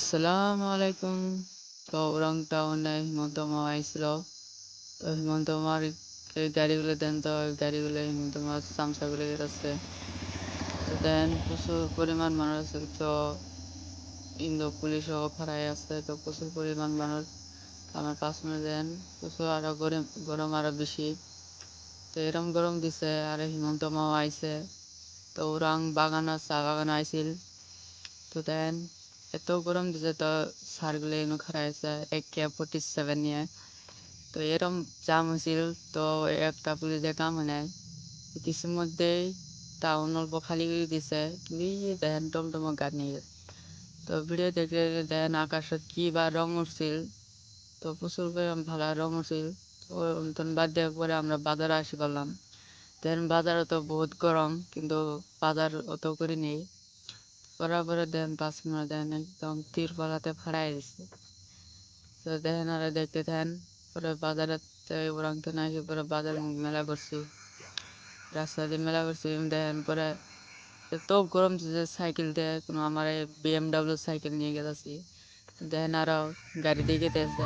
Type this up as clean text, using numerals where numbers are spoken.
আসসালামু আলাইকুম। তো ওরাং টাউনে হিমন্ত মামা আইছিল। তো হিমন্ত মামার এই গাড়িগুলো দেন, তো ওই গাড়িগুলো হিমন্ত মামার চামচাগুলো গেছে। তো দেন প্রচুর পরিমাণ মানুষ আছে, তো ইন্দো পুলিশও ফারাই আছে, তো প্রচুর পরিমাণ মানুষ। আমার 5 মিনিট দেন প্রচুর আরো গরম গরম আরো বেশি। তো এরম গরম দিছে আর হিমন্ত মামা আইছে। তো ওরাং বাগান চা বাগান আইছিল। তো দেন এত গরম দিছে, তো স্যারগুলো এনে খারাই আছে AK-47 নিয়ে। তো এরম জাম হয়েছিল। তো একটা পুলিশে কাম নেয় কিছুর মধ্যেই টাউন অল্প খালি করে দিছে, কিন্তু দেখেন টমটমা গাড়ি নিয়ে গেছে। তো ভিডিও দেখে দেখেন আকাশত কি বা রং উঠছিল। তো প্রচুর পরিমাণ ভালো রং উঠছিল। তো তখন বাদ দেওয়ার পরে আমরা বাজারে আসি করলাম। দেখেন বাজারে তো বহুত গরম, কিন্তু বাজার অত করে নেই। করার পরে দেন 5 মিনিট দেন একদম তিরপালাতে ফাড়াই দিচ্ছে। তো দেখেন আর দেখতে দেন পরে বাজারে ওরাং তো নাই, পরে বাজারে মেলা করছি, রাস্তা দিয়ে মেলা করছি। দেখেন পরে এত গরম যে সাইকেল দিয়ে কোনো আমার BMW সাইকেল নিয়ে গেছি। দেখেন আরো গাড়ি দিয়ে গেতেছে।